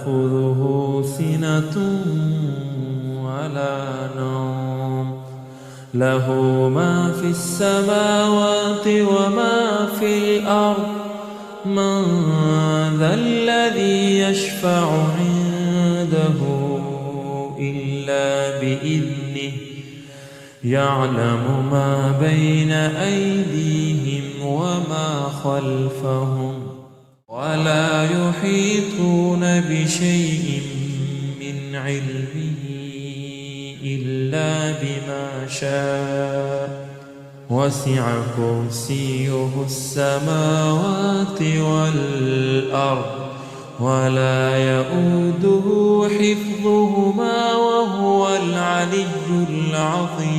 تأخذه سنة ولا نوم له ما في السماوات وما في الأرض من ذا الذي يشفع عنده إلا بإذنه يعلم ما بين أيديهم وما خلفهم ولا يحيطون بشيء من علمه إلا بما شاء وسع كرسيه السماوات والأرض ولا يؤوده حفظهما وهو العلي العظيم.